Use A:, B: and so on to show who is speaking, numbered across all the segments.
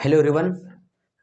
A: Hello everyone,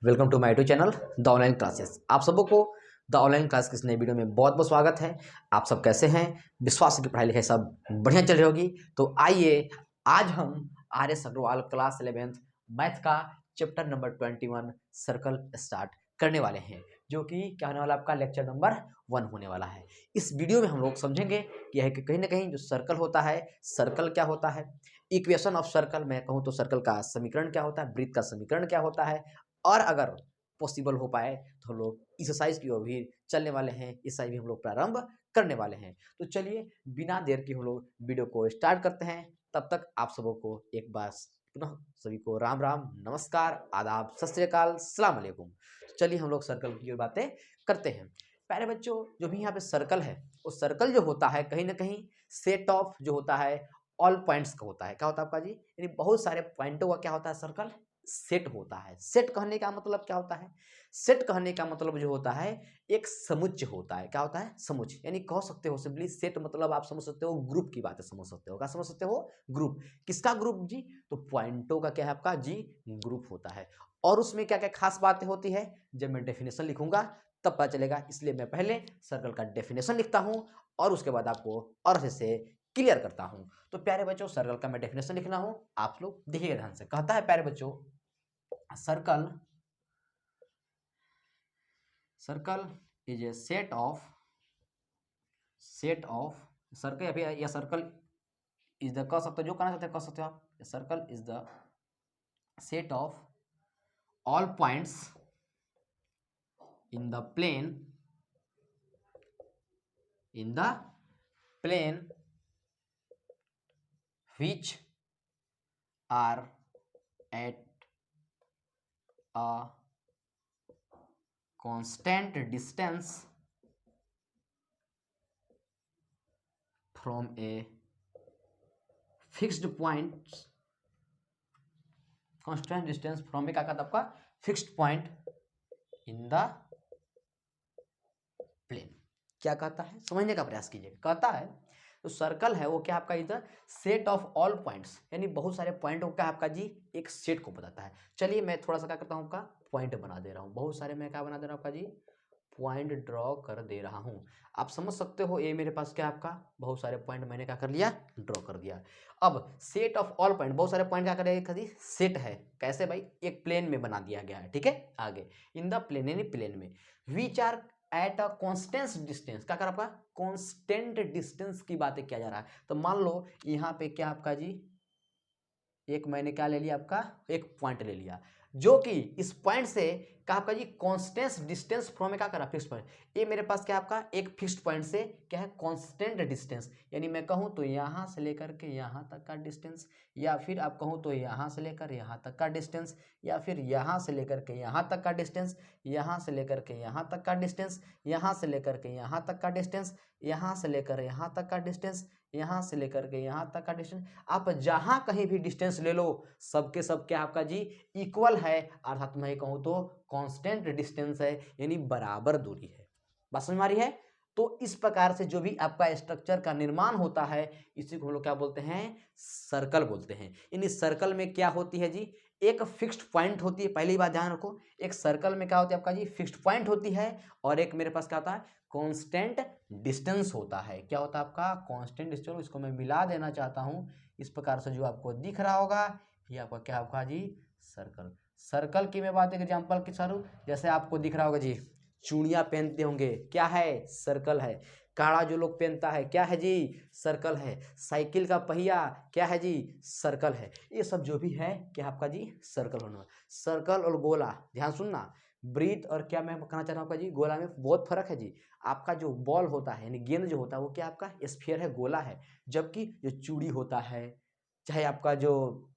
A: welcome to my YouTube channel the online classes. आप सबों को the online class के इस नए वीडियो में बहुत बहुत स्वागत है। आप सब कैसे हैं? विश्वास है कि पढ़ाई लिखाई सब बढ़िया चल रही होगी। तो आइए आज हम R S Agarwal class 11th math का चैप्टर नंबर 21 सर्कल स्टार्ट करने वाले हैं, जो कि क्या होने वाला आपका लेक्चर नंबर 1 होने वाला है। इस वीडियो में हम लोग समझेंगे कि है कि कहीं ना कहीं जो सर्कल होता है, सर्कल क्या होता है, इक्वेशन ऑफ सर्कल, मैं कहूँ तो सर्कल का समीकरण क्या होता है, वृत्त का समीकरण क्या होता है, और अगर पॉसिबल हो पाए तो हम लोग एक्सरसाइज की ओर भी चलने वाले हैं। एक्सरसाइज भी हम लोग प्रारंभ करने वाले हैं। तो चलिए बिना देर के हम लोग वीडियो को स्टार्ट करते हैं। तब तक आप सबों को एक बार पुनः सभी को राम राम, नमस्कार, आदाब, सत श्री अकाल, सलाम अलैकुम। तो चलिए हम लोग सर्कल की ओर बातें करते हैं। प्यारे बच्चों, जो भी यहाँ पे सर्कल है, वो सर्कल जो होता है कहीं ना कहीं सेट ऑफ जो होता है ऑल पॉइंट्स का होता है। क्या होता है आपका जी? यानी बहुत सारे पॉइंटों का क्या होता है? सर्कल सेट होता है। सेट कहने का मतलब क्या होता है? सेट कहने का मतलब जो होता है एक समुच्चय होता है। क्या होता है? समुच्चय। यानी कह सकते हो सिंपली सेट मतलब आप समझ सकते हो ग्रुप की बातें समझ सकते हो। क्या समझ सकते हो? ग्रुप। किसका ग्रुप जी? तो पॉइंटों का क्या है आपका जी? ग्रुप होता है। और उसमें क्या क्या खास बातें होती है, जब मैं डेफिनेशन लिखूंगा तब पता चलेगा। इसलिए मैं पहले सर्कल का डेफिनेशन लिखता हूं और उसके बाद आपको और अच्छे से क्लियर करता हूं। तो प्यारे बच्चों, सर्कल का मैं डेफिनेशन लिखना हूं, आप लोग देखिएगा ध्यान से। कहता है प्यारे बच्चों, circle circle is a set of circle या सर्कल इज द, कह सकते हो जो कहना चाहते हैं कह सकते हो आप। Circle is the set of all points in the plane which are at a constant distance from a fixed point, constant distance from a क्या कहता है आपका? Fixed point in the plane. क्या कहता है? समझने का प्रयास कीजिए। कहता है तो सर्कल है वो क्या आपका? इधर सेट ऑफ ऑल पॉइंट्स, यानी बहुत सारे पॉइंटों का आपका जी एक सेट को बताता है। चलिए मैं थोड़ा सा क्या करता हूँ, आपका पॉइंट बना दे रहा हूँ। बहुत सारे मैं क्या बना दे रहा हूँ आपका जी? पॉइंट ड्रॉ कर दे रहा हूं। आप समझ सकते हो ये मेरे पास क्या आपका बहुत सारे पॉइंट मैंने क्या कर लिया? ड्रॉ कर दिया। अब सेट ऑफ ऑल पॉइंट, बहुत सारे पॉइंट क्या करेगा जी? सेट है। कैसे भाई? एक प्लेन में बना दिया गया है। ठीक है, आगे इन द प्लेन, यानी प्लेन में which are at a constant distance. क्या कर आपका? कॉन्स्टेंट डिस्टेंस की बातें किया जा रहा है। तो मान लो यहाँ पे क्या आपका जी, एक मैंने क्या ले लिया आपका? एक पॉइंट ले लिया जो कि इस पॉइंट से क्या आपका जी कांस्टेंट डिस्टेंस फ्रॉम क्या करा? Fixed point. ये मेरे पास क्या आपका एक फिक्स्ड पॉइंट से क्या है? Constant distance. यानी मैं कहूं तो यहां से लेकर के यहां तक का डिस्टेंस, या फिर आप कहूं तो यहां से लेकर यहां तक का डिस्टेंस, या फिर यहां से लेकर के यहां तक का डिस्टेंस, यहां से लेकर के यहां तक का डिस्टेंस, यहां से लेकर के यहां तक का डिस्टेंस, यहां से लेकर यहां तक का डिस्टेंस, यहां से लेकर के यहां तक का डिस्टेंस। आप जहां कहीं भी डिस्टेंस ले लो, सबके सब क्या आपका जी इक्वल है, अर्थात मैं कहूं तो कांस्टेंट डिस्टेंस है, यानी बराबर दूरी है। बात समझ में आ रही है? तो इस प्रकार से जो भी आपका स्ट्रक्चर का निर्माण होता है, इसी को हम लोग क्या बोलते हैं? सर्कल बोलते हैं। इन सर्कल में क्या होती है जी? एक फिक्स्ड पॉइंट होती है। पहली बात ध्यान रखो, एक सर्कल में क्या होती है आपका जी? फिक्स्ड पॉइंट होती है, और एक मेरे पास क्या होता है? कांस्टेंट डिस्टेंस होता है। क्या होता है आपका? Constant distance. इसको मैं मिला देना चाहता हूं, इस प्रकार से जो आपको दिख रहा होगा ये आपका क्या आपका जी? सर्कल। सर्कल की मैं बात एग्जांपल के करूं, जैसे आपको दिख रहा होगा जी, चूड़ियां पहनते होंगे, क्या है? सर्कल है। काड़ा जो लोग पहनता है, क्या है जी? सर्कल है। साइकिल का पहिया क्या है जी? सर्कल है। ये सब जो भी है क्या आपका जी? सर्कल होना। सर्कल और गोला, ध्यान सुनना, वृत्त और क्या मैं कहना चाह रहा हूँ आपका जी? गोला में बहुत फर्क है जी। आपका जो बॉल होता है यानी गेंद जो होता है वो क्या आपका? स्फीयर है, गोला है। जबकि जो चूड़ी होता है, चाहे आपका जो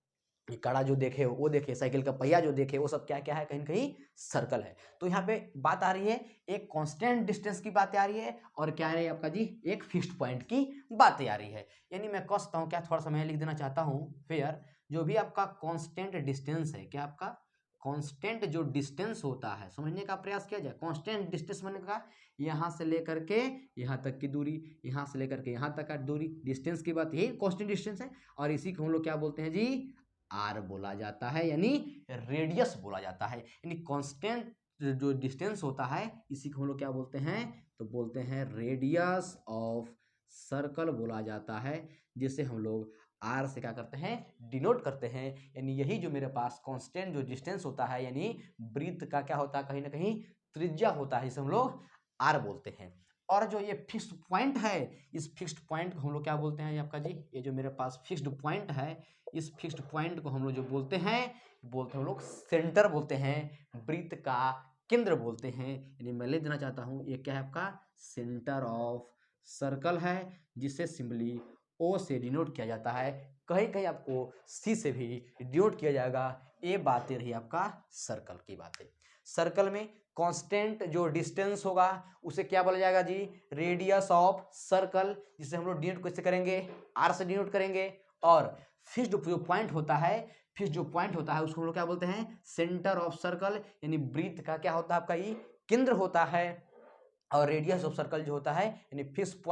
A: कड़ा जो देखे वो देखे, साइकिल का पहिया जो देखे, वो सब क्या क्या है? कहीं ना कहीं सर्कल है। तो यहाँ पे बात आ रही है एक कांस्टेंट डिस्टेंस की बातें आ रही है, और क्या आ रही है आपका जी? एक फिक्स्ड पॉइंट की बातें आ रही है। यानी मैं कह सकता हूँ क्या, थोड़ा सा मैं लिख देना चाहता हूँ फिर, जो भी आपका कांस्टेंट डिस्टेंस है, क्या आपका कांस्टेंट जो डिस्टेंस होता है, समझने का प्रयास किया जाए। कांस्टेंट डिस्टेंस माने का यहाँ से लेकर के यहाँ तक की दूरी, यहाँ से लेकर के यहाँ तक का दूरी, डिस्टेंस की बात, यही कांस्टेंट डिस्टेंस है। और इसी को हम लोग क्या बोलते हैं जी? आर बोला जाता है, यानी रेडियस बोला जाता है। यानी कांस्टेंट जो डिस्टेंस होता है इसी को हम लोग क्या बोलते हैं, तो बोलते हैं रेडियस ऑफ सर्कल बोला जाता है, जिसे हम लोग आर से क्या करते हैं, डिनोट करते हैं। यानी यही जो मेरे पास कांस्टेंट जो डिस्टेंस होता है, यानी वृत्त का क्या होता है, कहीं ना कहीं त्रिज्या होता है, इसे हम लोग आर बोलते हैं। और जो ये फिक्स्ड पॉइंट है, इस फिक्स्ड पॉइंट को हम लोग क्या बोलते हैं, आपका जी ये जो मेरे पास फिक्स्ड पॉइंट है, इस फिक्स्ड पॉइंट को हम लोग जो बोलते हैं हम लोग सेंटर बोलते हैं, वृत्त का केंद्र बोलते हैं। यानी मैं लिख देना चाहता हूँ, ये क्या है आपका सेंटर ऑफ सर्कल है, जिसे सिंपली ओ से डिनोट किया जाता है, कहीं कहीं आपको सी से भी डिनोट किया जाएगा। ये बातें रही आपका सर्कल की बातें। सर्कल में कांस्टेंट जो डिस्टेंस होगा उसे क्या बोला जाएगा जी, रेडियस ऑफ सर्कल, जिसे हम लोग डिनोट कैसे करेंगे, आर से डिनोट करेंगे। और फिक्स्ड जो पॉइंट होता है, फिक्स्ड जो पॉइंट होता है उसको हम लोग क्या बोलते हैं, सेंटर ऑफ सर्कल, यानी वृत्त का क्या होता है आपका ये केंद्र होता है। और रेडियस ऑफ सर्कल जो होता है, यानी फिक्स्ड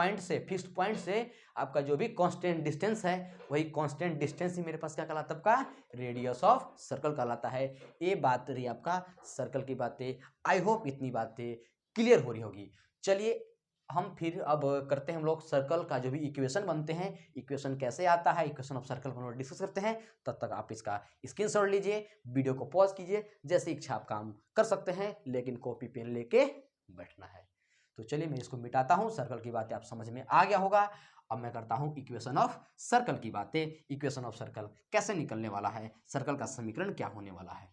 A: पॉइंट से आपका जो भी कांस्टेंट डिस्टेंस है, वही कांस्टेंट डिस्टेंस ही मेरे पास क्या कहलाता है, आपका रेडियस ऑफ सर्कल कहलाता है। ये बात रही आपका सर्कल की बातें। आई होप इतनी बातें क्लियर हो रही होगी। चलिए हम फिर अब करते हैं हम लोग सर्कल का जो भी इक्वेशन बनते हैं, इक्वेशन कैसे आता है, इक्वेशन ऑफ सर्कल को हम लोग डिस्कस करते हैं। तब तक आप इसका स्क्रीनशॉट लीजिए, वीडियो को पॉज कीजिए, जैसे इच्छा आप काम कर सकते हैं, लेकिन कॉपी पेन लेके बैठना है। तो चलिए मैं इसको मिटाता हूं, सर्कल की बातें आप समझ में आ गया होगा। अब मैं करता हूं इक्वेशन ऑफ सर्कल की बातें। इक्वेशन ऑफ सर्कल कैसे निकलने वाला है, सर्कल का समीकरण क्या होने वाला है,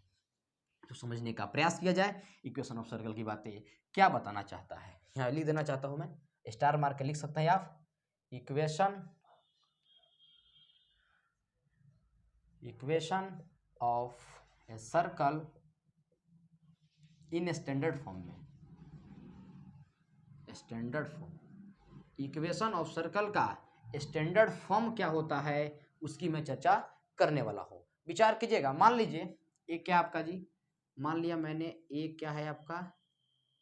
A: तो समझने का प्रयास किया जाए। इक्वेशन ऑफ सर्कल की बातें क्या बताना चाहता है, यहाँ लिख देना चाहता हूं मैं, स्टार मार्क के लिख सकते हैं आप। Equation of a circle in standard form में, standard form, equation of circle का स्टैंडर्ड फॉर्म क्या होता है उसकी मैं चर्चा करने वाला हूँ। विचार कीजिएगा, मान लीजिए एक क्या आपका जी, मान लिया मैंने एक क्या है आपका,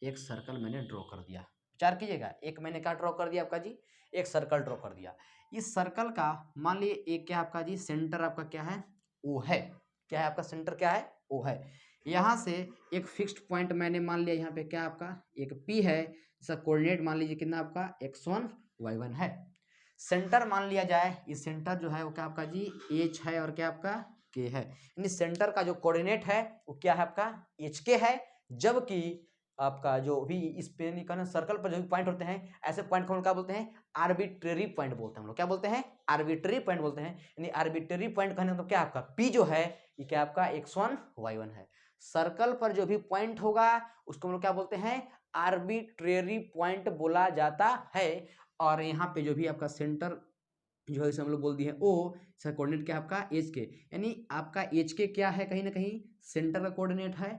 A: एक सर्कल मैंने ड्रॉ कर दिया। विचार कीजिएगा, एक मैंने क्या ड्रॉ कर दिया आपका जी, एक सर्कल ड्रॉ कर दिया। इस सर्कल का मान लीजिए एक क्या आपका जी, सेंटर आपका क्या है, ओ है। क्या है आपका सेंटर, क्या है, ओ है। यहाँ से एक फिक्स्ड पॉइंट मैंने मान लिया, यहाँ पे क्या आपका एक पी है, इसका कोऑर्डिनेट मान लीजिए कितना आपका x1 y1 है। सेंटर मान लिया जाए, इस सेंटर जो है वो क्या आपका जी h है और क्या आपका k है, यानी सेंटर का जो कोऑर्डिनेट है वो क्या है आपका hk है। जबकि आपका जो भी इस पे सर्कल पर जो भी पॉइंट होते हैं, ऐसे पॉइंट को हम क्या बोलते हैं, आर्बिट्रेरी पॉइंट बोलते हैं। हम लोग क्या बोलते हैं, आर्बिट्रेरी पॉइंट बोलते हैं। यानी आर्बिट्रेरी पॉइंट कहने मतलब क्या आपका p जो है ये क्या आपका x1 y1 है। सर्कल पर जो भी पॉइंट होगा उसको हम लोग क्या बोलते हैं, आर्बिट्रेरी पॉइंट बोला जाता है। और यहाँ पे जो भी आपका सेंटर जो है इसे हम लोग बोल दिए ओ, इसका कोऑर्डिनेट क्या आपका एच के, यानी आपका एच के क्या है, कहीं ना कहीं सेंटर का कोऑर्डिनेट है।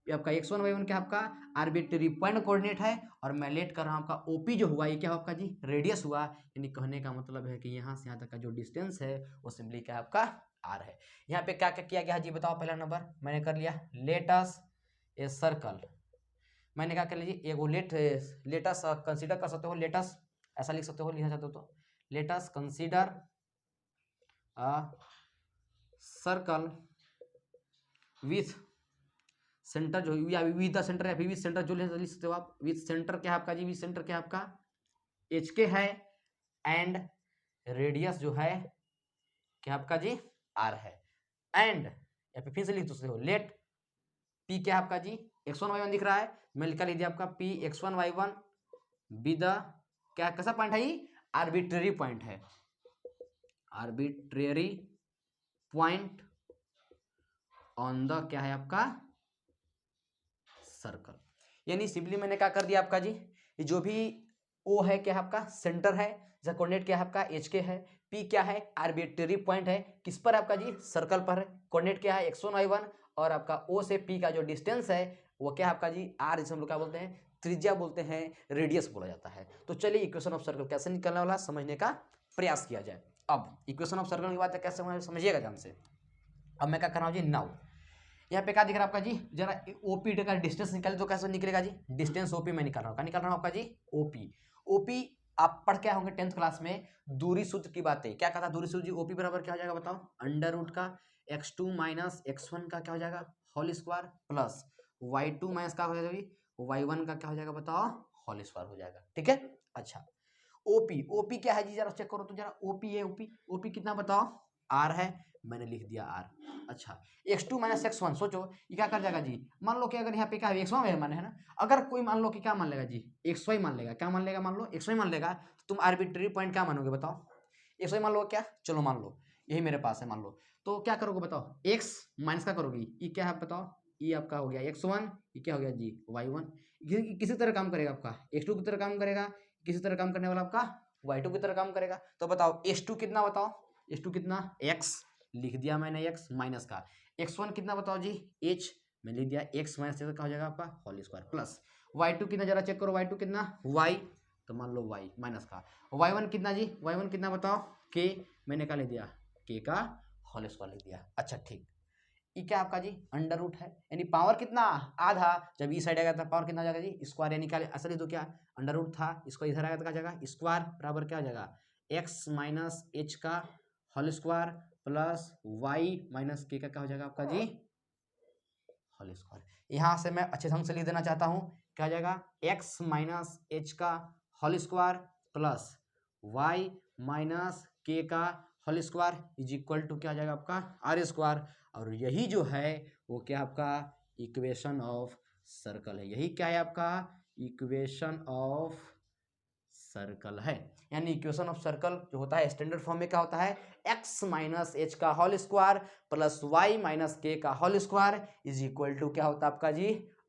A: आपका x1 y1 क्या आपका आर्बिट्रेरी पॉइंट कोऑर्डिनेट है। और मैं लेट कर रहा हूँ आपका ओपी जो हुआ ये क्या आपका जी रेडियस हुआ। यानी कहने का मतलब है कि यहाँ से यहाँ तक का जो डिस्टेंस है वो सिंपली क्या आपका आर है। यहाँ पे क्या क्या किया गया जी, बताओ। पहला नंबर मैंने कर लिया, लेट अस ए सर्कल, मैंने क्या कर लीजिए एगो लेटस कंसीडर कर सकते हो, लेटस ऐसा लिख सकते हो, लिखना चाहते हो तो let's consider a circle with centre जो या विद द सेंटर या विद सेंटर जो लिख सकते हो आप। विथ सेंटर क्या आपका जी, विथ सेंटर क्या आपका एच के है, एंड रेडियस जो है क्या आपका जी आर है। एंड या फिर से लिख सकते हो, लेट पी क्या आपका जी x1 y1 दिख रहा है, मैं लिखा लीजिए आपका P x1 y1 be the क्या कैसा पॉइंट है ये, आर्बिट्रेरी पॉइंट है, आर्बिट्रेरी पॉइंट ऑन द क्या है आपका सर्कल। यानी सिंपली मैंने क्या कर दिया आपका जी, ये जो भी ओ है क्या है आपका सेंटर है, जैसा कोऑर्डिनेट क्या है आपका एच के है, पी क्या है आर्बिट्रेरी पॉइंट है, किस पर आपका जी सर्कल पर है, कोऑर्डिनेट क्या है x1 y1, और आपका ओ से पी का जो डिस्टेंस है वो क्या है आपका जी आर, जिसे हम लोग क्या बोलते हैं त्रिज्या बोलते हैं, रेडियस बोला जाता है। तो चलिए इक्वेशन ऑफ सर्कल कैसे निकलने वाला समझने का प्रयास किया जाए। अब इक्वेशन ऑफ सर्कल की बात है कैसे समझिएगा ध्यान से। अब मैं क्या कर रहा हूँ जी, नाउ यहाँ पे क्या दिख रहा है आपका जी, जरा ओपी का डिस्टेंस निकाले तो कैसे निकलेगा जी, डिस्टेंस ओपी में निकाल रहा हूँ, क्या निकाल रहा हूँ आपका जी ओपी। ओपी आप पढ़ के होंगे 10th क्लास में दूरी सूत्र की बातें, क्या कहा था दूरी सूत्र जी, ओपी बराबर क्या हो जाएगा बताओ, अंडर रूट का x2 माइनस x1 का क्या हो जाएगा whole square plus y2 minus का हो जाएगा y1 का क्या हो जाएगा बताओ होल स्क्वायर हो जाएगा। ठीक है। अच्छा ओपी, ओपी क्या है जी जरा चेक करो तो जरा, ओपी है, ओपी ओपी कितना बताओ आर है, मैंने लिख दिया आर। अच्छा x2 माइनस x1 सोचो ये क्या कर जाएगा जी, मान लो कि अगर यहाँ पे क्या है x1 मान है ना, अगर कोई मान लो कि क्या मान लेगा जी xy मान लेगा, क्या मान लेगा, मान लो xy मान लेगा, तो तुम आर्बिट्रेरी पॉइंट क्या मानोगे बताओ, xy मान लो क्या, चलो मान लो यही मेरे पास है मान लो, तो क्या करोगे बताओ x माइनस का करोगी, ये क्या है बताओ, ये आपका हो गया x1, ये क्या हो गया जी y1, किसी तरह काम करेगा आपका x2 की तरह काम करेगा, किसी तरह काम करने वाला आपका y2 की तरह काम करेगा। तो बताओ x2 कितना बताओ, x2 कितना x लिख दिया मैंने x माइनस का, x1 कितना बताओ जी h मैं लिख दिया x माइनस का हो जाएगा आपका होल स्क्वायर प्लस y2 कितना जरा चेक करो, y2 कितना y, तो मान लो y माइनस का, y1 कितना जी, y1 कितना बताओ k, मैंने क्या लिख दिया k का होल स्क्वायर लिख दिया। अच्छा ठीक, ये क्या आपका जी अंडर रूट है, यानी पावर कितना आधा, जब इस साइड आएगा तो पावर कितना हो जाएगा जी स्क्वायर, यानी क्या असली तो क्या अंडर रूट था, इसको इधर आएगा तो क्या जाएगा स्क्वायर बराबर क्या हो जाएगा x माइनस एच का whole square plus y minus k का क्या हो जाएगा आपका जी होल स्क्वायर। यहाँ से मैं अच्छे ढंग से लिख देना चाहता हूँ, क्या हो जाएगा x माइनस एच का whole square plus y minus k का whole square is equal to क्या आ जाएगा आपका आर स्क्वायर, और यही जो है वो क्या आपका इक्वेशन ऑफ सर्कल है, यही क्या है आपका इक्वेशन ऑफ सर्कल है। यानी इक्वेशन ऑफ सर्कल जो होता है स्टैंडर्ड फॉर्म में क्या होता है x माइनस एच का whole square plus y minus k का whole square is equal to क्या होता है आपका जी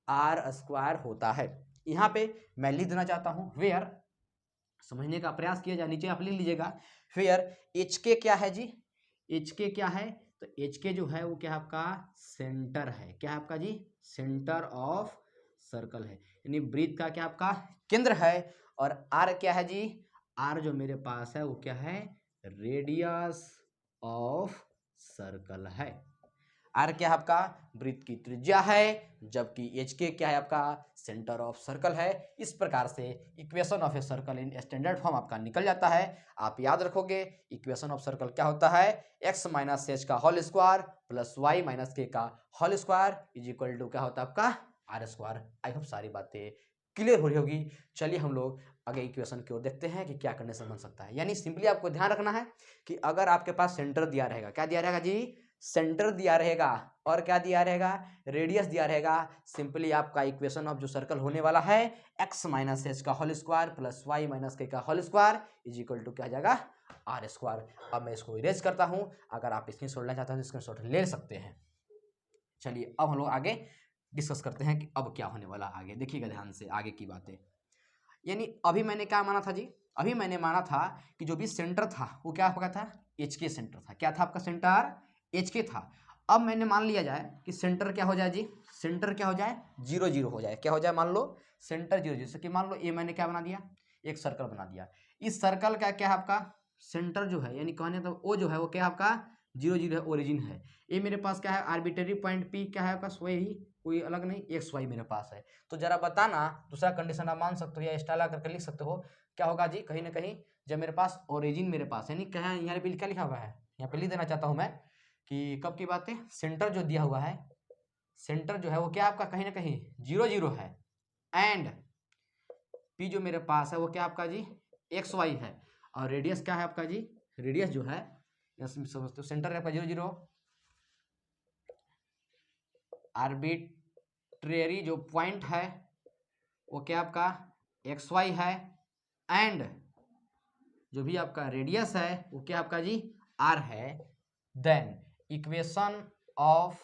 A: आर स्क्वायर होता है। यहाँ पे मैं लिख देना चाहता हूँ वेयर, समझने का प्रयास किया जाए, नीचे आप लिख लीजिएगा वेयर एच के क्या है जी, एच के क्या है, तो एच के जो है वो क्या आपका सेंटर है, क्या है आपका जी सेंटर ऑफ सर्कल है, यानी वृत्त का क्या आपका केंद्र है, और आर क्या है जी, आर जो मेरे पास है वो क्या है रेडियस ऑफ सर्कल है, आर क्या है आपका वृत्त की त्रिज्या है, जबकि एच के क्या है आपका सेंटर ऑफ सर्कल है। इस प्रकार से equation of a circle in standard form आपका निकल जाता है। आप याद रखोगे इक्वेशन ऑफ सर्कल क्या होता है x माइनस एच का whole square plus y minus k का whole square is equal to क्या होता है आपका आर स्क्वायर। आई होप सारी बातें क्लियर हो रही होगी। चलिए हम लोग आगे इक्वेशन की ओर देखते हैं कि क्या करने से बन सकता है। यानी सिंपली आपको ध्यान रखना है कि अगर आपके पास सेंटर दिया रहेगा, क्या दिया रहेगा जी सेंटर दिया रहेगा, और क्या दिया रहेगा रेडियस दिया रहेगा, सिंपली आपका इक्वेशन ऑफ जो सर्कल होने वाला है x माइनस एच का whole square plus y minus k का whole square is equal to क्या जाएगा आर स्क्वायर। अब मैं इसको इरेज करता हूं, अगर आप स्क्रीनशॉट लेना चाहते हैं तो स्क्रीनशॉट ले सकते हैं। चलिए अब हम लोग आगे डिस्कस करते हैं कि अब क्या होने वाला आगे, देखिएगा ध्यान से आगे की बातें। यानी अभी मैंने क्या माना था जी, अभी मैंने माना था कि जो भी सेंटर था वो क्या आपका था एच के सेंटर था, क्या था आपका सेंटर एच के था। अब मैंने मान लिया जाए कि सेंटर क्या हो जाए जी, सेंटर क्या हो जाए 0 0 हो जाए, क्या हो जाए मान लो सेंटर 0 0, जैसे कि मान लो ये मैंने क्या बना दिया एक सर्कल बना दिया, इस सर्कल का क्या है आपका सेंटर जो है, यानी कहने तो वो जो है वो क्या आपका 0 0 है, ओरिजिन है। ये मेरे पास क्या है आर्बिट्रेरी पॉइंट पी क्या है आपका वही, कोई अलग नहीं एक्स वाई मेरे पास है। तो जरा बताना दूसरा कंडीशन आप मान सकते हो या स्टाइल करके लिख सकते हो, क्या होगा जी कहीं ना कहीं जब मेरे पास ओरिजिन मेरे पास यानी क्या यहाँ पे क्या लिखा हुआ है, यहाँ पे लिख देना चाहता हूँ मैं कि कब की बात है सेंटर जो दिया हुआ है, सेंटर जो है वो क्या आपका कहीं ना कहीं 0 0 है, एंड पी जो मेरे पास है वो क्या आपका जी एक्स वाई है, और रेडियस क्या है आपका जी रेडियस जो है समझते हो सेंटर है आपका 0 0, आर्बिट्रेरी जो पॉइंट है वो क्या आपका एक्स वाई है, एंड जो भी आपका रेडियस है वो क्या आपका जी आर है। Then equation of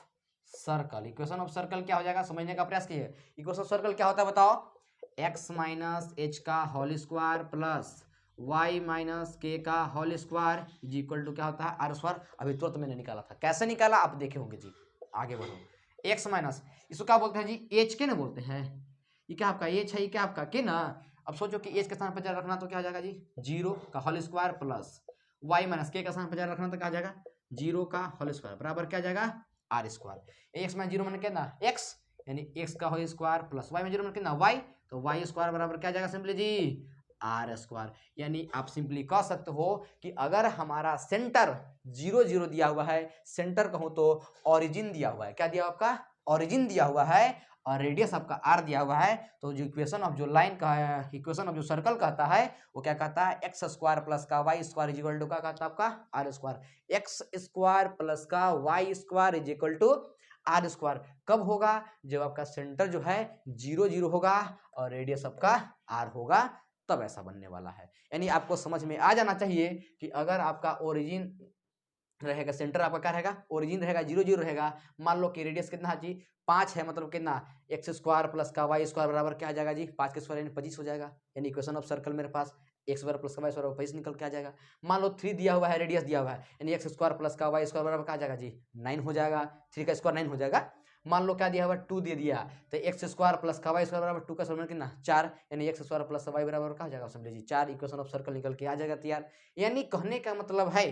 A: circle, equation of circle क्या हो जाएगा समझने का प्रयास कीजिए। इक्वेशन ऑफ सर्कल क्या होता है बताओ, x माइनस एच का whole square plus y minus k का whole square is equal to क्या होता है आर स्क्वायर। अभी तुरंत मैंने निकाला था, कैसे निकाला आप देखे होंगे जी, आगे बढ़ो। x माइनस इसको क्या बोलते हैं जी एच के ना बोलते हैं, ये क्या आपका एच है, ये क्या आपका के ना। अब सोचो कि एच के स्थान पर रखना तो क्या हो जाएगा जी 0 का whole square plus y minus k का स्थान पर रखना तो क्या आ जाएगा 0 का होल स्क्वायर बराबर क्या आ जाएगा आर स्क्वायर। एक्स माइनस 0 मैंने कितना एक्स, यानी एक्स का होल स्क्वायर प्लस वाई में 0 मैंने कितना वाई, तो वाई स्क्वायर बराबर क्या आ जाएगा सिंपली जी आर स्क्वायर। यानी आप सिंपली कह सकते हो कि अगर हमारा सेंटर 0 0 दिया हुआ है, सेंटर कहूँ तो ओरिजिन दिया हुआ है, क्या दिया आपका ओरिजिन दिया हुआ है, और रेडियस आपका आर दिया हुआ है, तो जो इक्वेशन ऑफ जो लाइन का इक्वेशन ऑफ जो सर्कल कहता है वो क्या कहता है, एक्स स्क्वायर प्लस का y square is equal to क्या कहता है आपका r square. X square plus का y square is equal to r square कब होगा, जब आपका सेंटर जो है 0 0 होगा और रेडियस आपका आर होगा, तब ऐसा बनने वाला है। यानी आपको समझ में आ जाना चाहिए कि अगर आपका ओरिजिन रहेगा, सेंटर आपका क्या रहेगा ओरिजिन रहेगा 0 0 रहेगा, मान लो कि रेडियस कितना है जी 5 है, मतलब कितना एक्स स्क्वायर प्लस का वाई स्क्वायर बराबर क्या आ जाएगा जी 5 के स्क्वायर यानी 25 हो जाएगा। यानी इक्वेशन ऑफ सर्कल मेरे पास एक्स स्क्वायर प्लस का वाई स्क्वायर 25 निकल के आ जाएगा। मान लो 3 दिया हुआ है, रेडियस दिया हुआ है, यानी एक्स स्क्वायर प्लस का वाई स्क्वायर बराबर क्या आ जाएगा जी 9 हो जाएगा, 3 का स्क्वायर 9 हो जाएगा। मान लो क्या दिया हुआ 2 दे दिया, तो एक्स स्क्वायर प्लस का वाई स्क्वायर बराबर 2 का स्क्वायर कितना 4, यानी एक्स स्क्वायर प्लस वाई बराबर क्या आ जाएगा समझ लीजिए 4, इक्वेशन ऑफ सर्कल निकल के आ जाएगा तैयार। यानी कहने का मतलब है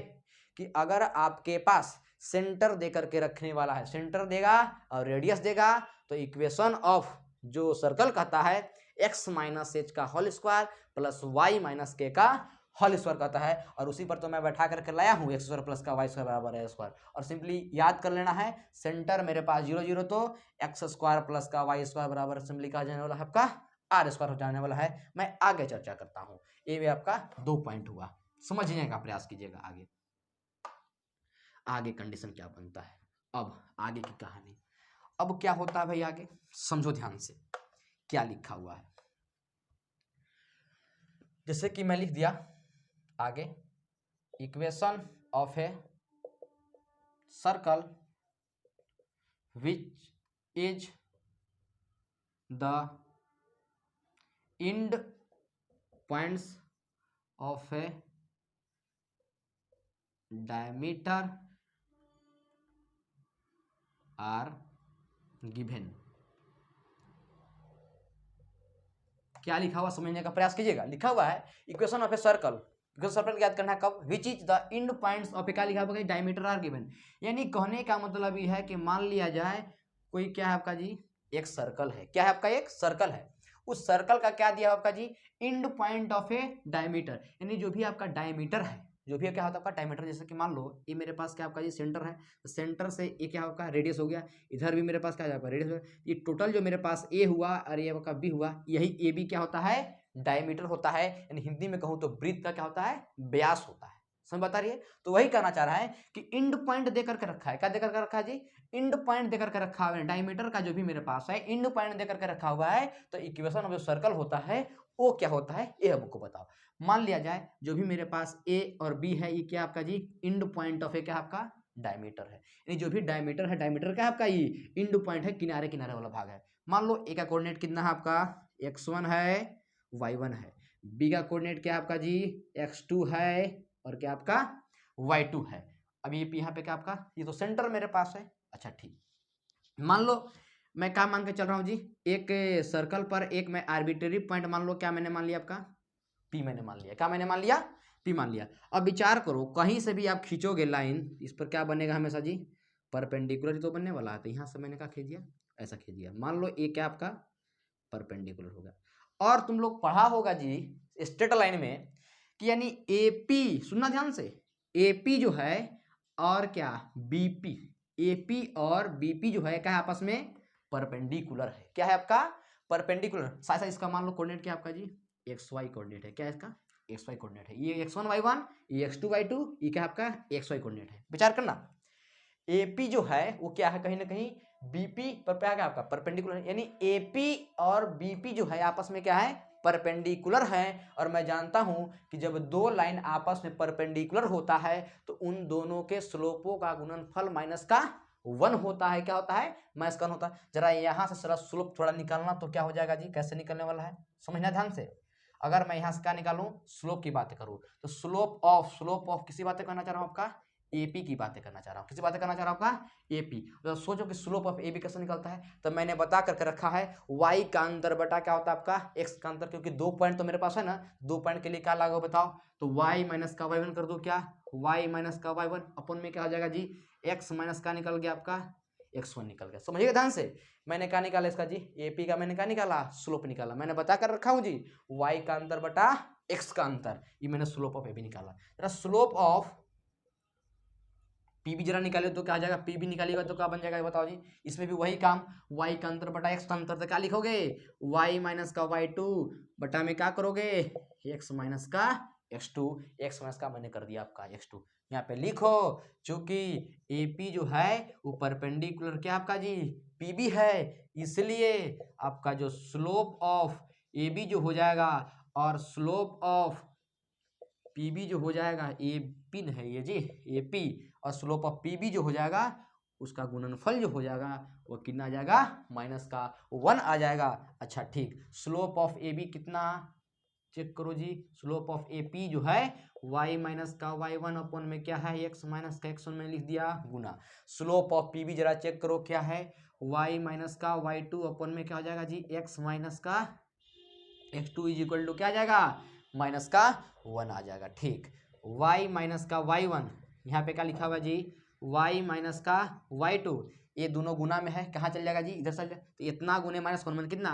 A: कि अगर आपके पास सेंटर दे करके रखने वाला है, सेंटर देगा और रेडियस देगा, तो इक्वेशन ऑफ जो सर्कल कहता है x माइनस एच का whole square plus y minus k का होल स्क्वायर कहता है, और उसी पर तो मैं बैठा करके लाया हूँ एक्स स्क्वायर प्लस का वाई स्क्वायर बराबर है स्क्वायर, और सिंपली याद कर लेना है सेंटर मेरे पास 0 0, तो एक्स स्क्वायर प्लस का वाई स्क्वायर बराबर सिंपली कहा जाने वाला है आपका आर स्क्वायर हो जाने वाला है। मैं आगे चर्चा करता हूँ, ये भी आपका 2 पॉइंट हुआ, समझने का प्रयास कीजिएगा। आगे आगे कंडीशन क्या बनता है, अब आगे की कहानी, अब क्या होता है भाई आगे समझो ध्यान से क्या लिखा हुआ है। जैसे कि मैं लिख दिया आगे equation of a circle which is the end points of A diameter are given। क्या लिखा हुआ समझने का प्रयास कीजिएगा। लिखा हुआ है equation of a circle, equation circle याद करना है कब, which is the end points of a, क्या लिखा हुआ डायमीटर आर गिवन। यानी कहने का मतलब ये है कि मान लिया जाए कोई क्या है आपका जी एक सर्कल है, क्या है आपका एक सर्कल है, उस सर्कल का क्या दिया आपका जी end point of a diameter, यानी जो भी आपका डायमीटर है, जो भी क्या होता है आपका डायमीटर, जैसे कि मान लो ये मेरे पास क्या आपका ये सेंटर है, तो सेंटर से ये क्या आपका रेडियस हो गया, इधर भी मेरे पास क्या आपका रेडियस हो गया, ये टोटल जो मेरे पास ए हुआ और ये आपका बी हुआ, यही ए बी क्या होता है डायमीटर होता है, यानी हिंदी में कहूँ तो वृत्त का क्या होता है व्यास होता है। समझ बता रही है, तो वही कहना चाह रहा है कि एंड पॉइंट देकर के रखा है, क्या देकर के रखा है जी एंड पॉइंट देकर के रखा हुआ है, डायमीटर का जो भी मेरे पास है एंड पॉइंट देकर के रखा हुआ है, तो इक्वेशन ऑफ जो सर्कल होता है वो क्या होता है ये हमको बताओ। मान लिया जाए जो भी मेरे पास ए और बी है ये क्या आपका जी एंड पॉइंट ऑफ ए क्या आपका डायमीटर है, यानी जो भी डायमीटर है, डायमीटर क्या आपका ये एंड पॉइंट है, किनारे किनारे वाला भाग है। मान लो ए का कोऑर्डिनेट कितना है आपका x1 है, y1 है, बी का कोऑर्डिनेट क्या आपका जी x2 है और क्या आपका y2 है। अब ये यहाँ पे क्या आपका ये तो सेंटर मेरे पास है। अच्छा ठीक, मान लो मैं क्या मान के चल रहा हूँ जी एक सर्कल पर एक मैं आर्बिट्रेरी पॉइंट मान लो, क्या मैंने मान लिया आपका पी मैंने मान लिया, क्या मैंने मान लिया पी मान लिया। अब विचार करो कहीं से भी आप खींचोगे लाइन, इस पर क्या बनेगा हमेशा जी परपेंडिकुलर ही तो बनने वाला है, तो यहाँ से मैंने क्या खींच दिया ऐसा खींच दिया, मान लो ये क्या आपका परपेंडिकुलर होगा। और तुम लोग पढ़ा होगा जी स्ट्रेट लाइन में कि यानी एपी, सुनना ध्यान से, एपी जो है और क्या बीपी, एपी और बीपी जो है क्या है आपस में परपेंडिकुलर है, क्या है आपका परपेंडिकुलर। साथ साथ इसका मान लो कोऑर्डिनेट क्या आपका जी एक्स वाई कोऑर्डिनेट है, क्या है इसका एक्स वाई कोऑर्डिनेट है, ये x1 y1 ये x2 y2 ये क्या आपका एक्स वाई कोऑर्डिनेट है। विचार करना एपी जो है वो क्या है कहीं ना कहीं बीपी पर क्या है आपका परपेंडिकुलर, यानी एपी और बीपी जो है आपस में क्या है परपेंडिकुलर है। और मैं जानता हूं कि जब दो लाइन आपस में परपेंडिकुलर होता है तो उन दोनों के स्लोपों का गुणनफल माइनस का 1 होता है, क्या होता है माइनस का 1 होता है। जरा यहां से सारा स्लोप थोड़ा निकालना तो क्या हो जाएगा जी, कैसे निकलने वाला है समझना ध्यान से। अगर मैं यहां से क्या निकालूं स्लोप की बातें करूं तो स्लोप ऑफ किसी बातें करना चाह रहा हूं आपका एपी की बातें करना चाह रहा हूं, किसी बातें करना चाह रहा हूं आपका एपी। तो सोचो कि स्लोप ऑफ एबी कैसे निकलता है, तो मैंने बता करके रखा है y का अंतर बटा क्या होता है आपका x का अंतर, क्योंकि 2 पॉइंट तो मेरे पास है ना, 2 पॉइंट के लिए क्या लागू बताओ, तो y माइनस का y1 कर दो, क्या y माइनस का y1 अपन में क्या आ जाएगा जी x माइनस का निकल गया आपका x1 निकल गया। समझिएगा ध्यान से, मैंने क्या निकाला इसका जी एपी का मैंने क्या निकाला स्लोप निकाला, मैंने बता कर रखा हूं जी y का अंतर बटा एक्स का अंतर, ये मैंने स्लोप ऑफ ए बी निकाला। जरा स्लोप ऑफ पी बी जरा निकाले तो क्या आ जाएगा, पी बी निकालिएगा तो क्या बन जाएगा बताओ जी। इसमें भी वही काम, वाई का अंतर बटा एक्स का अंतर, तो क्या लिखोगे, वाई माइनस का वाई टू बटा में क्या करोगे, एक्स माइनस का एक्स टू। एक्स माइनस का मैंने कर दिया आपका एक्स टू। यहाँ पे लिखो, चूंकि ए पी जो है वो परपेंडिकुलर क्या आपका जी पी बी है, इसलिए आपका जो स्लोप ऑफ ए बी जो हो जाएगा और स्लोप ऑफ पी बी जो हो जाएगा, ए पी है ये जी ए पी, और स्लोप ऑफ पी बी जो हो जाएगा उसका गुणनफल जो हो जाएगा वो कितना आ जाएगा, माइनस का 1 आ जाएगा। अच्छा ठीक, स्लोप ऑफ ए बी कितना चेक करो जी, स्लोप ऑफ ए पी जो है y माइनस का y1 अपन में क्या है, x माइनस का x1 में लिख दिया गुना। स्लोप ऑफ पी बी जरा चेक करो क्या है, y माइनस का y2 अपन में क्या हो जाएगा जी, x माइनस का x2 इज इक्वल टू क्या आ जाएगा, माइनस का 1 आ जाएगा। ठीक, y माइनस का y1 यहाँ पे क्या लिखा हुआ जी, y माइनस का y2, ये दोनों गुना में है, कहाँ चल जाएगा जी, इधर चल जाए, तो इतना गुने माइनस कौन मन कितना,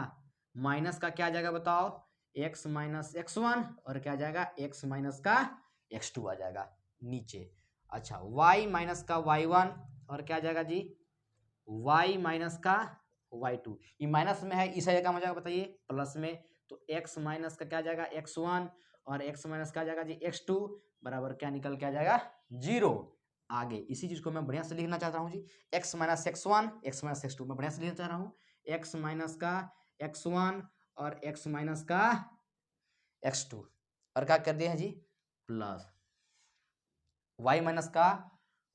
A: माइनस का क्या आ जाएगा बताओ, x माइनस x1 और क्या आ जाएगा x माइनस का x2 आ जाएगा नीचे। अच्छा y माइनस का y1 और क्या आ जाएगा जी, y माइनस का y2, ये माइनस में है, इस जगह हो जाएगा बताइए प्लस में, तो x माइनस का क्या आ जाएगा x1 और x माइनस का आ जाएगा जी x2 बराबर क्या निकल के आ जाएगा 0। आगे इसी चीज को मैं बढ़िया से लिखना चाहता हूँ जी, x minus x1 x minus x2 मैं बढ़िया से लिखना चाह रहा हूँ, x माइनस का x1 और x माइनस का x2 और क्या कर दिया है जी प्लस y माइनस का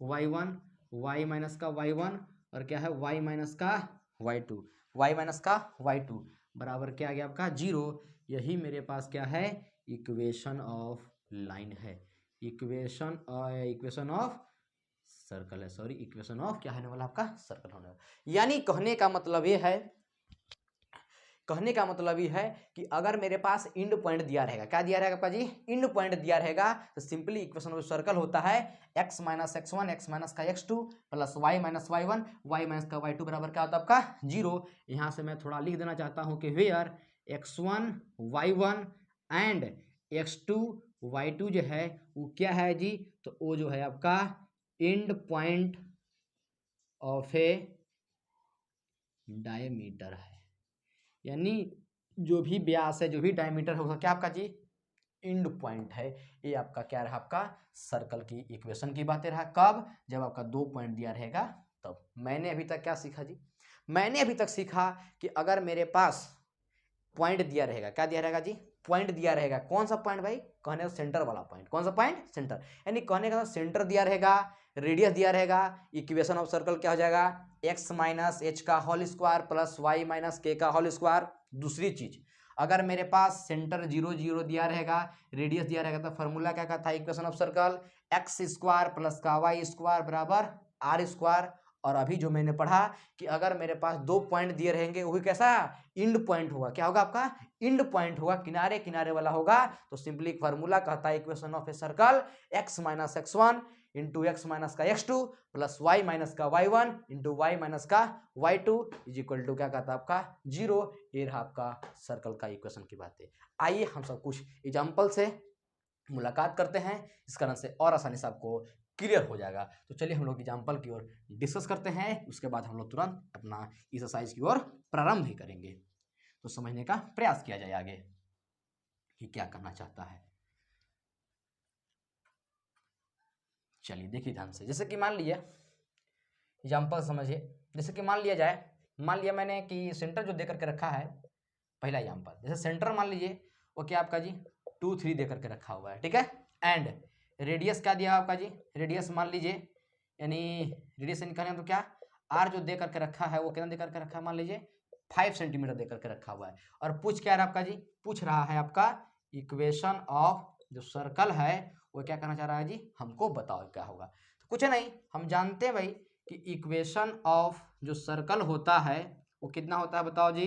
A: y1 y माइनस का y1 और क्या है y माइनस का y2, y माइनस का y2 बराबर क्या आ गया आपका 0। यही मेरे पास क्या है, इक्वेशन ऑफ लाइन है, इक्वेशन ऑफ सर्कल है, सॉरी इक्वेशन ऑफ क्या होने वाला आपका सर्कल होने वाला। यानी कहने का मतलब ये है, कहने का मतलब ये है कि अगर मेरे पास इंड पॉइंट दिया रहेगा, क्या दिया रहेगा आपका जी, इंड पॉइंट दिया रहेगा, तो सिंपली इक्वेशन ऑफ सर्कल होता है x minus x1 x minus का x2 plus y minus y1 y minus का y2 बराबर क्या होता है आपका 0। यहाँ से मैं थोड़ा लिख देना चाहता हूँ कि where x1 y1 and x2 y2 जो है वो क्या है जी, तो वो जो है आपका end point of a diameter है, यानी जो भी व्यास है जो भी डायमीटर है उसका क्या आपका जी इंड पॉइंट है। ये आपका क्या रहा, आपका सर्कल की इक्वेशन की बातें रहा, कब, जब आपका 2 पॉइंट दिया रहेगा तब। मैंने अभी तक क्या सीखा जी, मैंने अभी तक सीखा कि अगर मेरे पास पॉइंट दिया रहेगा, क्या दिया रहेगा जी, पॉइंट दिया रहेगा, कौन सा पॉइंट भाई, कहने का सेंटर वाला पॉइंट, कौन सा पॉइंट, सेंटर, यानी कहने का सेंटर दिया रहेगा, रेडियस दिया रहेगा, इक्वेशन ऑफ सर्कल क्या हो जाएगा, x माइनस एच का whole square plus y minus k का होल स्क्वायर। दूसरी चीज, अगर मेरे पास सेंटर 0 0 दिया रहेगा, रेडियस दिया रहेगा, तो फॉर्मूला क्या कहता है equation of circle, x square plus का वाई स्क्वायर बराबर आर स्क्वायर। और अभी जो मैंने पढ़ा कि अगर मेरे पास 2 पॉइंट दिए रहेंगे, वही कैसा इंड पॉइंट होगा, क्या होगा आपका इंड पॉइंट होगा, किनारे किनारे वाला होगा, तो सिंपली फॉर्मूला कहता है equation of a circle x minus x1 into x minus का x2 प्लस y माइनस का y1 इंटू वाई माइनस का y2 इज इक्वल टू क्या कहता है आपका 0। ये रहा आपका सर्कल का इक्वेशन की बातें। आइए हम सब कुछ एग्जाम्पल से मुलाकात करते हैं, इस कारण से और आसानी से आपको क्लियर हो जाएगा। तो चलिए हम लोग एग्जाम्पल की ओर डिस्कस करते हैं, उसके बाद हम लोग तुरंत अपना एक्सरसाइज की ओर प्रारंभ भी करेंगे। तो समझने का प्रयास किया जाए आगे कि क्या करना चाहता है। चलिए देखिए ध्यान से, जैसे कि मान लीजिए एग्जाम्पल समझिए, जैसे कि मान लिया जाए, मान लिया मैंने कि सेंटर जो दे करके रखा है, पहला एग्जाम्पल जैसे सेंटर मान लीजिए वो क्या आपका जी 2 3 दे करके रखा हुआ है, ठीक है, एंड रेडियस क्या दिया आपका जी, रेडियस मान लीजिए, यानी रेडियस निकालें तो क्या आर जो दे करके रखा है वो कितना दे करके रखा है, मान लीजिए 5 सेंटीमीटर दे करके रखा हुआ है। और पूछ क्या रहा आपका जी, पूछ रहा है आपका इक्वेशन ऑफ जो सर्कल है वो क्या करना चाह रहा है जी, हमको बताओ क्या होगा। तो कुछ नहीं, हम जानते हैं भाई कि इक्वेशन ऑफ जो सर्कल होता है वो कितना होता है बताओ जी,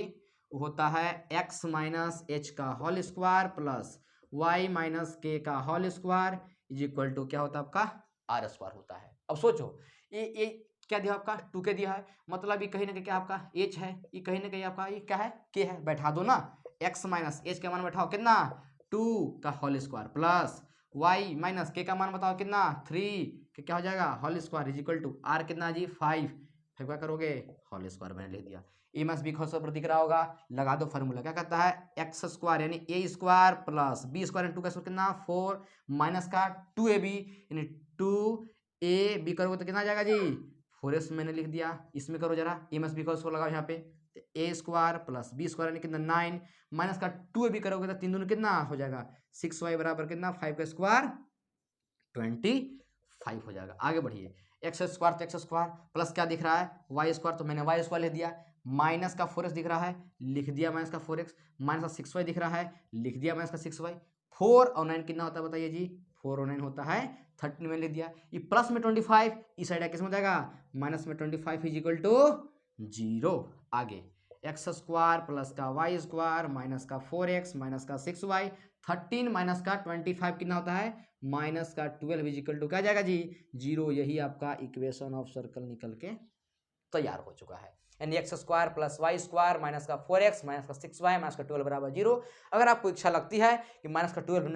A: वो होता है x माइनस एच का whole square plus y minus k का whole square is equal to क्या होता है आपका आर स्क्वायर होता है। अब सोचो ये क्या दिया आपका 2 के दिया है, मतलब ये कहीं ना कहीं क्या आपका h है, ये कहीं ना कहीं आपका ये क्या है k है, बैठा दो ना, x माइनस एच का मान बैठाओ कितना 2 का whole square plus y minus k का मान बताओ कितना 3 के क्या हो जाएगा whole square is equal to r कितना जी 5 फिर क्या करोगे होल स्क्वायर मैंने लिख दिया। ए माइनस बी पर दिख रहा होगा, लगा दो फार्मूला क्या कहता है एक्स स्क्वायर यानी a square plus b square into का स्क्वायर कितना 4 माइनस का 2ab यानी 2ab करोगे तो कितना आ जाएगा जी 4s मैंने लिख दिया। इसमें करो जरा ए माइनस बी का स्क्वायर लगाओ यहाँ पे ए स्क्वायर प्लस बी स्क्वायर यानी कितना 9 माइनस का 2ab करोगे तो 3 दूनी कितना हो जाएगा 6y बराबर कितना 5 का स्क्वायर 25 हो जाएगा। आगे बढ़िए एक्स स्क्वायर तो एक्स स्क्वायर प्लस क्या दिख रहा है वाई स्क्वायर तो मैंने वाई स्क्वायर लिख दिया, माइनस का 4x दिख रहा है लिख दिया माइनस का 4x, माइनस का 6y दिख रहा है लिख दिया माइनस का 6y। 4 और 9 कितना होता है बताइए जी 4 और 9 होता है 13 में लिख दिया। ये प्लस में 25 इस साइड किस में जाएगा माइनस में 25 इज इक्वल टू 0। आगे एक्स स्क्वायर प्लस का वाई स्क्वायर माइनस का 4x माइनस का 6y 13 माइनस का 25 कितना होता है माइनस का 12 इज इक्वल टू क्या जाएगा जी 0। यही आपका इक्वेशन ऑफ सर्कल निकल के तैयार हो चुका है। यानी x square plus y square minus का 4x माइनस का 6y माइनस का 12 बराबर 0। अगर आपको इच्छा लगती है कि माइनस का 12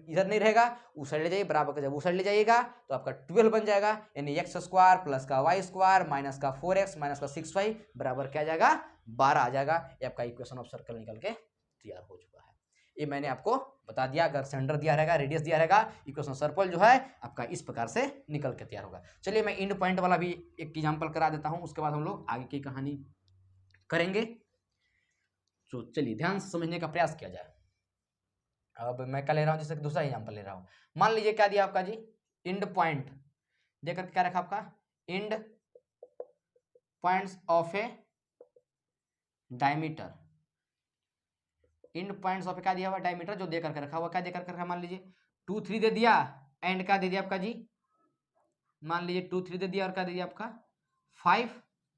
A: इधर नहीं रहेगा उस साइड ले जाइए, बराबर का जब उस साइड ले जाइएगा तो आपका 12 बन जाएगा। यानी एक्स स्क्वायर प्लस का वाई स्क्वायर माइनस का 4x माइनस का 6y बराबर क्या आ जाएगा 12 आ जाएगा। ये आपका इक्वेशन ऑफ सर्कल निकल के तैयार हो चुका है। ये मैंने आपको बता दिया, अगर सेंटर दिया रहेगा रेडियस दिया रहेगा इक्वेशन सर्कल जो है आपका इस प्रकार से निकल के तैयार होगा। चलिए मैं इंड पॉइंट वाला भी एक एग्जांपल करा देता हूं, उसके बाद हम लोग आगे की कहानी करेंगे। तो चलिए ध्यान से समझने का प्रयास किया जाए। अब मैं क्या ले रहा हूं जैसे दूसरा एग्जांपल ले रहा हूं। मान लीजिए क्या दिया आपका जी इंड पॉइंट देकर क्या रखा आपका end points of a diameter, end points of क्या दिया हुआ डायमीटर जो देकर के रखा हुआ क्या देकर के रखा मान लीजिए 2 3 दे दिया एंड क्या दे दिया आपका जी मान लीजिए 2 3 दे दिया और क्या दे दिया आपका 5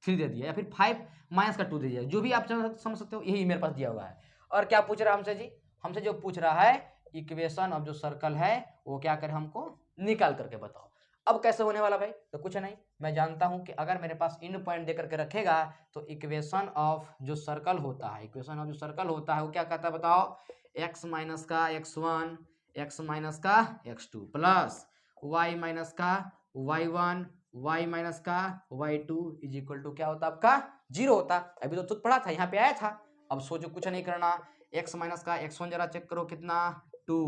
A: 3 दे दिया या फिर 5 माइनस का 2 दे दिया, जो भी आप समझ सकते हो यही मेरे पास दिया हुआ है। और क्या पूछ रहा है हमसे जी हमसे जो पूछ रहा है इक्वेशन ऑफ जो सर्कल है वो क्या करे हमको निकाल करके बताओ। अब कैसे होने वाला भाई तो कुछ नहीं, मैं जानता हूं कि अगर मेरे पास इंड पॉइंट देकर के रखेगा तो इक्वेशन ऑफ जो सर्कल होता है इक्वेशन ऑफ जो सर्कल होता है वो क्या कहता है बताओ x माइनस का x1 x माइनस का x2 प्लस y माइनस का y1 y माइनस का y2 इज इक्वल टू क्या होता आपका 0 होता। अभी तो तुझ पढ़ा था यहाँ पे आया था। अब सोचो कुछ नहीं करना x माइनस का x1 जरा चेक करो कितना 2,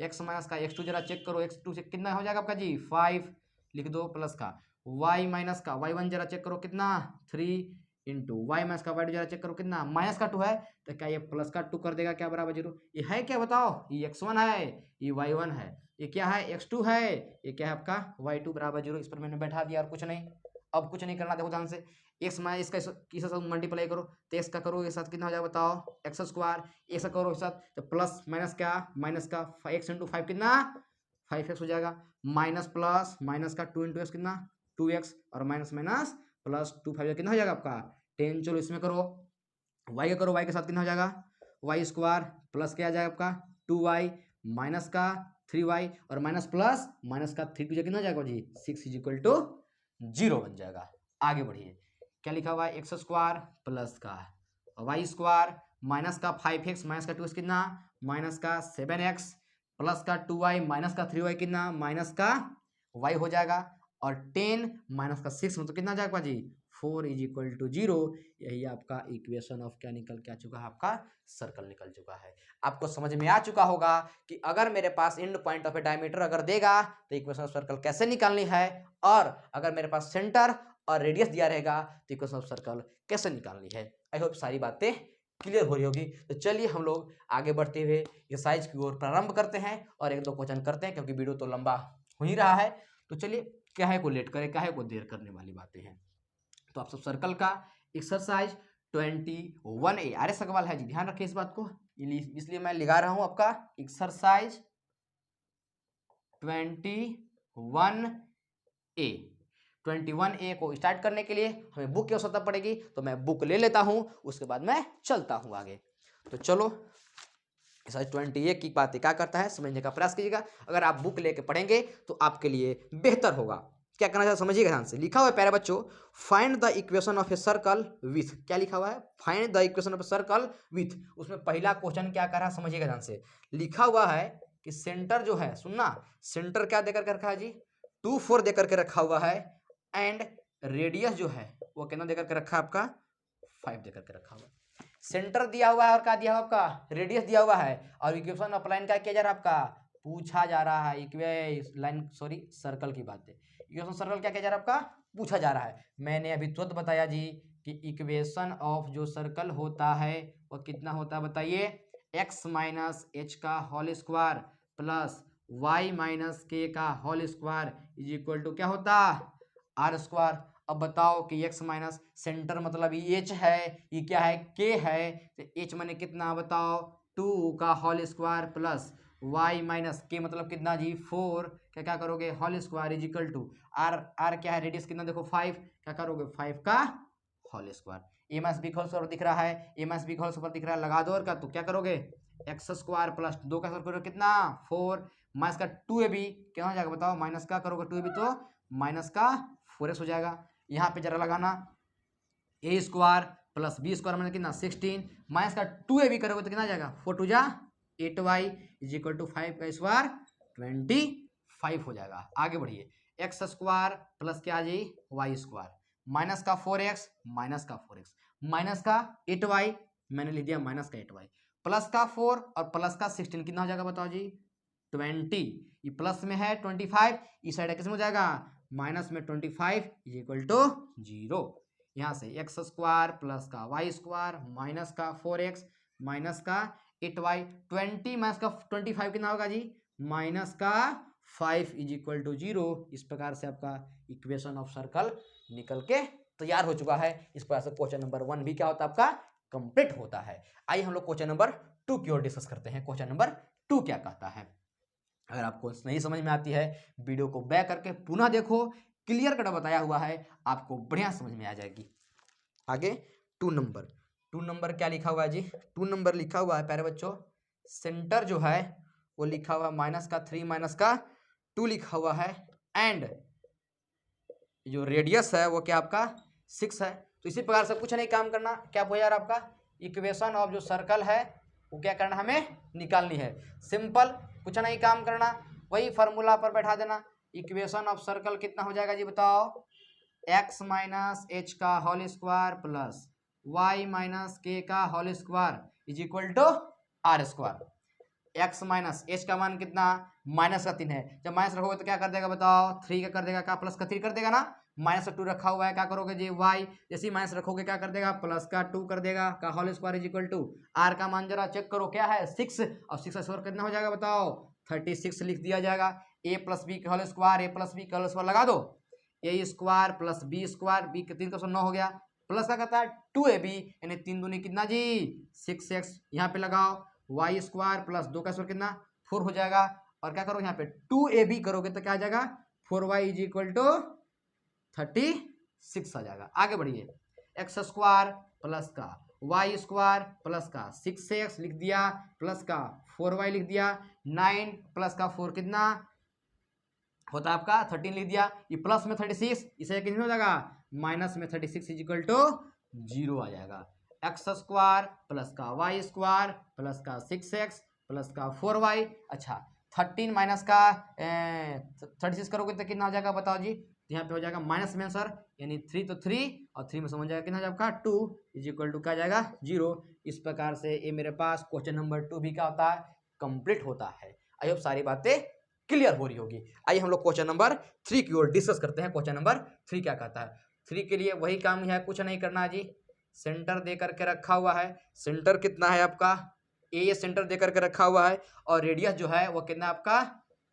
A: x माइनस का x2 जरा चेक करो x2 से कितना हो जाएगा आपका जी 5 लिख दो प्लस का y माइनस का y1 जरा चेक करो कितना 3 इंटू y माइनस का y2 जरा चेक करो कितना माइनस का 2 है तो क्या ये प्लस का 2 कर देगा क्या बराबर 0। ये है क्या बताओ ये x1 है ये y1 है ये क्या है x2 है ये क्या है आपका y2 बराबर 0। इस पर मैंने बैठा दिया और कुछ नहीं। अब कुछ नहीं करना देखो ध्यान से x माइनस इसका किस साथ मल्टीप्लाई करो तो x का करो ये साथ कितना हो जाएगा बताओ एक्स स्क्वायर x का करो इस साथ तो प्लस माइनस क्या माइनस का x इंटू 5 कितना 5x हो जाएगा माइनस प्लस माइनस का 2 इंटू एक्स कितना 2x और माइनस माइनस प्लस 2 5 कितना हो जाएगा आपका 10। चलो इसमें करो y का करो y के साथ कितना हो जाएगा y स्क्वायर प्लस क्या आ जाएगा आपका 2y माइनस का 3y और माइनस प्लस माइनस का 3 कितना हो जाएगा जी 6 इज इक्वल टू 0 बन जाएगा। आगे बढ़िए क्या लिखा हुआ है एक्स स्क्वायर प्लस का वाई स्क्वायर माइनस का 5x माइनस का 2x कितना माइनस का 7x प्लस का 2y माइनस का 3y कितना माइनस का y हो जाएगा और 10 माइनस का 6 मतलब कितना जाएगा जी 4 इज इक्वल टू 0। यही आपका इक्वेशन ऑफ क्या निकल के आ चुका है आपका सर्कल निकल चुका है। आपको समझ में आ चुका होगा कि अगर मेरे पास end point of a diameter अगर देगा तो इक्वेशन ऑफ सर्कल कैसे निकालनी है और अगर मेरे पास सेंटर और रेडियस दिया रहेगा तो इक्वेशन ऑफ सर्कल कैसे निकालनी है। आई होप सारी बातें क्लियर हो रही होगी। तो चलिए हम लोग आगे बढ़ते हुए एक्सरसाइज की ओर प्रारंभ करते हैं और एक दो क्वेश्चन करते हैं क्योंकि वीडियो तो लंबा हो ही रहा है। तो चलिए काहे को लेट करें काहे को देर करने वाली बातें हैं। तो आप सब सर्कल का एक्सरसाइज 21A आर्य सवाल है जी, ध्यान रखिए इस बात को, इसलिए मैं लिखा रहा हूं आपका एक्सरसाइज 21A को स्टार्ट करने के लिए हमें बुक की आवश्यकता पड़ेगी तो मैं बुक ले लेता हूं उसके बाद मैं चलता हूं आगे। तो चलो एक्सरसाइज 20A की बातें क्या करता है समझने का प्रयास कीजिएगा। अगर आप बुक लेके पढ़ेंगे तो आपके लिए बेहतर होगा। क्या करना चाहता समझिएगा ध्यान से। लिखा हुआ है प्यारे बच्चों, find the equation of a circle with, क्या लिखा हुआ है, find the equation of a circle with. उसमें पहला क्वेश्चन क्या कर रहा है समझिएगा ध्यान से। लिखा हुआ है कि सेंटर जो है, सुनना, सेंटर क्या देकर के रखा है जी, 2 4 देकर के रखा हुआ है, एंड रेडियस जो है वो कितना देकर के रखा है आपका, 5 देकर के रखा हुआ है। सेंटर दिया हुआ है और क्या दिया हुआ आपका, रेडियस दिया हुआ है, और इक्वेशन ऑफ लाइन क्या किया जा रहा है आपका, पूछा जा रहा है। सर्कल की बात है, इक्वेशन सर्कल क्या किया जा रहा है आपका, पूछा जा रहा है। मैंने अभी तुरंत बताया जी कि इक्वेशन ऑफ जो सर्कल होता है वो कितना होता है बताइए, x माइनस एच का whole square plus y minus k का whole square is equal to क्या होता, आर स्क्वायर। अब बताओ कि x माइनस सेंटर मतलब ये h है, ये क्या है, k है, तो h माने कितना बताओ, 2 का whole square plus y minus k मतलब कितना जी, 4, क्या क्या करोगे, whole square is equal to r क्या है, रेडियस कितना देखो 5, क्या करोगे 5 का होल स्क्वायर। ए माइनस बी होल स्क्वायर दिख रहा है, ए माइनस बी होल स्क्वायर दिख रहा है, लगा दो और का, तो क्या करोगे एक्स स्क्वायर प्लस 2 का स्क्वायर कितना 4, माइनस का 2ab क्या हो जाएगा बताओ, माइनस का करोगे 2ab तो माइनस का 4x हो जाएगा। यहाँ पे जरा लगाना, ए स्क्वायर प्लस बी स्क्वायर मैंने कितना 16, माइनस का 2ab करोगे तो कितना आ जाएगा, 4 2 जा 8y इज इक्वल टू 5 का स्क्वायर 25 हो जाएगा। आगे बढ़िए, एक्स स्क्वायर प्लस क्या जी, वाई स्क्वायर माइनस का 4x माइनस का 4x माइनस का 8y, मैंने लिख दिया माइनस का 8y, प्लस का 4 और प्लस का 16 कितना हो जाएगा बताओ जी, 20। ये प्लस में है 25, इस साइड किस में हो जाएगा, माइनस में 25 इज इक्वल टू 0। यहाँ से एक्स स्क्वायर प्लस का वाई स्क्वायर माइनस का 4x माइनस का 8y, 20 माइनस का 25 कितना होगा जी, माइनस का 5 इज इक्वल टू 0। इस प्रकार से आपका इक्वेशन ऑफ सर्कल निकल के तैयार हो चुका है। इस प्रकार से क्वेश्चन नंबर 1 भी क्या होता है आपका, कंप्लीट होता है। आइए हम लोग क्वेश्चन नंबर 2 की ओर डिस्कस करते हैं। क्वेश्चन नंबर 2 क्या कहता है, अगर आपको नहीं समझ में आती है वीडियो को बैक करके पुनः देखो, क्लियर कट बताया हुआ है, आपको बढ़िया समझ में आ जाएगी। आगे 2 नंबर क्या लिखा हुआ है जी, 2 नंबर लिखा हुआ है प्यारे बच्चों, सेंटर जो है वो लिखा हुआ माइनस का 3 माइनस का 2 लिखा हुआ है, एंड जो रेडियस है वो क्या आपका 6 है। तो इसी प्रकार से कुछ नहीं काम करना, क्या हो यार आपका इक्वेशन ऑफ जो सर्कल है वो क्या करना हमें निकालनी है। सिंपल, कुछ नहीं काम करना, वही फार्मूला पर बैठा देना। इक्वेशन ऑफ सर्कल कितना हो जाएगा जी बताओ, x माइनस एच का whole square plus y minus k का whole square is equal to r square. x minus h का मान कितना, माइनस का 3 है, जब माइनस रखोगे तो क्या कर देगा बताओ, 3 का कर देगा, क्या प्लस का 3 कर देगा ना, माइनस का 2 रखा हुआ है, क्या करोगे जी y, जैसे ही माइनस रखोगे क्या कर देगा, प्लस का 2 कर देगा, का whole square is equal to r का मान जरा चेक करो क्या है 6, और 6 का स्क्वायर कितना हो जाएगा बताओ 36 लिख दिया जाएगा। a प्लस बी का whole square, a plus b का होल स्क्वायर लगा दो, a square plus b square, b के 3 का 9 हो गया, प्लस का कहता है 2ab यानी 3 दूनी कितना जी 6x, यहाँ पे लगाओ वाई स्क्वायर प्लस 2 का स्क्वायर कितना 4 हो जाएगा, और क्या करो यहाँ पे 2ab करोगे तो क्या आ जाएगा 4y इज इक्वल टू 36 आ जाएगा। आगे बढ़िए, एक्स स्क्वायर प्लस का वाई स्क्वायर प्लस का 6x लिख दिया, प्लस का 4y लिख दिया, 9 प्लस का 4 कितना होता है आपका 13 लिख दिया, ये प्लस में 36, इसे कितने हो जाएगा माइनस में 36 इज इक्वल टू 0 आ जाएगा। एक्स स्क्वायर प्लस का वाई स्क्वायर प्लस का 6x प्लस का 4y, अच्छा 13 माइनस का 36 करोगे तो कितना हो जाएगा बताओ जी, यहाँ पे हो जाएगा माइनस में आंसर, यानी 3 तो 3 और 3 में समझ जाएगा कितना आपका 2 इज इक्वल टू क्या जाएगा 0। इस प्रकार से ये मेरे पास क्वेश्चन नंबर 2 भी क्या होता है, कंप्लीट होता है। आई होप सारी बातें क्लियर हो रही होगी। आइए हम लोग क्वेश्चन नंबर 3 की ओर डिस्कस करते हैं। क्वेश्चन नंबर 3 क्या कहता है, 3 के लिए वही काम है, कुछ नहीं करना है जी, सेंटर दे करके रखा हुआ है, सेंटर कितना है आपका ए सेंटर दे करके रखा हुआ है, और रेडियस जो है वो कितना आपका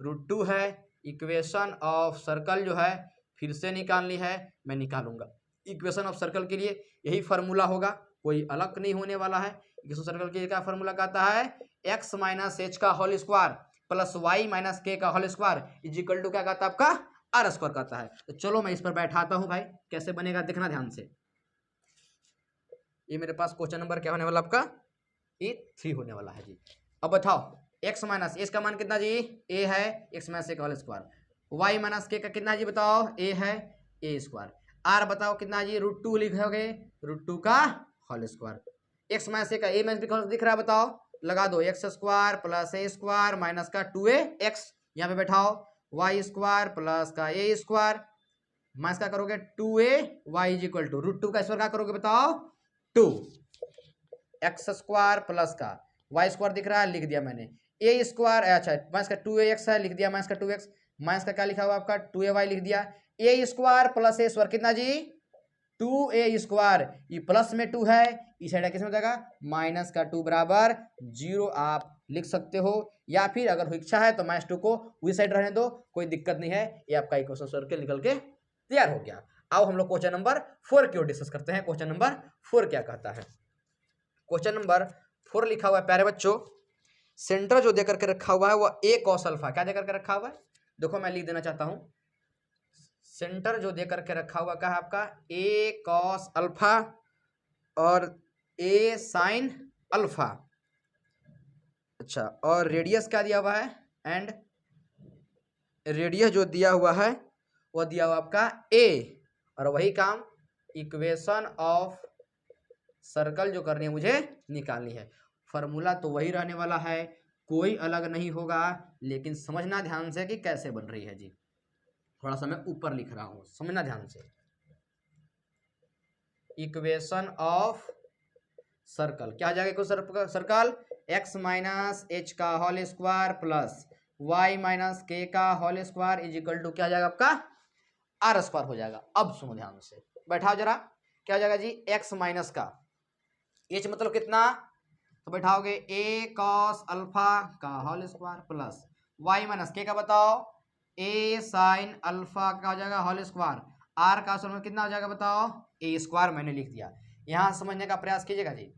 A: √2 है। इक्वेशन ऑफ सर्कल जो है फिर से निकालनी है, मैं निकालूंगा। इक्वेशन ऑफ सर्कल के लिए यही फार्मूला होगा, कोई अलग नहीं होने वाला है। इक्वेशन सर्कल के लिए क्या फार्मूला कहता है, एक्स माइनस एच का whole square plus y minus k का whole square is equal to क्या कहता है आपका आर स्क्वायर कहता है। तो चलो मैं इस पर बैठाता हूं भाई, कैसे बनेगा देखना ध्यान से। ये मेरे पास क्वेश्चन नंबर क्या होने वाला आपका, ये 3 होने वाला है जी। अब बताओ एक्स माइनस एच का मान कितना जी, ए है, एक्स माइनस ए का whole square Y minus k का कितना जी बताओ, ए है, ए स्क्वायर। आर बताओ कितना जी, √2 लिखोगे, √2 का होल स्क्वायर। एक्स माइनस ए का ए माइनस बी दिख रहा है बताओ, लगा दो, x square plus a square minus का 2a एक्स, यहाँ पे बैठाओ, वाई स्क्वायर प्लस का ए स्क्वायर माइनस का करोगे 2a Y is equal to √2 का स्क्वायर का करोगे बताओ 2 एक्स स्क्वायर प्लस का वाई स्क्वायर दिख रहा है, लिख दिया मैंने, ए स्क्वायर, अच्छा माइनस का 2a एक्स है, लिख दिया माइनस का 2x, माइनस का क्या लिखा हुआ आपका 2ay लिख दिया, ए स्क्वायर प्लस ए स्क्वायर कितना जी 2a स्क्वायर, ये प्लस में 2 है, इस साइड किस में जाएगा माइनस का 2 बराबर 0 आप लिख सकते हो, या फिर अगर इच्छा है तो -2 को उस साइड रहने दो, कोई दिक्कत नहीं है, ये आपका इक्वेशन सर्कल निकल के तैयार हो गया। आओ हम लोग क्वेश्चन नंबर 4 की ओर डिस्कस करते हैं। क्वेश्चन नंबर 4 क्या कहता है, क्वेश्चन नंबर 4 लिखा हुआ है प्यारे बच्चों, सेंटर जो देकर के रखा हुआ है वो a cos अल्फा, क्या देकर के रखा हुआ है, देखो मैं लिख देना चाहता हूं, सेंटर जो देकर के रखा हुआ क्या है आपका a cos अल्फा और a sin अल्फा, अच्छा, और रेडियस क्या दिया हुआ है, एंड रेडियस जो दिया हुआ है वो दिया हुआ आपका a, और वही काम इक्वेशन ऑफ सर्कल जो करनी है मुझे निकालनी है। फॉर्मूला तो वही रहने वाला है, कोई अलग नहीं होगा, लेकिन समझना ध्यान से कि कैसे बन रही है जी। थोड़ा सा मैं ऊपर लिख रहा हूं, समझना ध्यान से, इक्वेशन ऑफ सर्कल क्या आ जाएगा, सर्कल x माइनस एच का whole square plus y minus k का whole square is equal to क्या आ जाएगा आपका आर स्क्वायर हो जाएगा। अब सुनो ध्यान से, बैठाओ जरा, क्या हो जाएगा जी x माइनस का h मतलब कितना, तो बैठाओगे a cos अल्फा का whole square plus y minus k का बताओ a sin अल्फा का हो जाएगा होल स्क्वायर, r का सॉल्व कितना हो जाएगा बताओ a स्क्वायर, मैंने लिख दिया। यहां समझने का प्रयास कीजिएगा जी,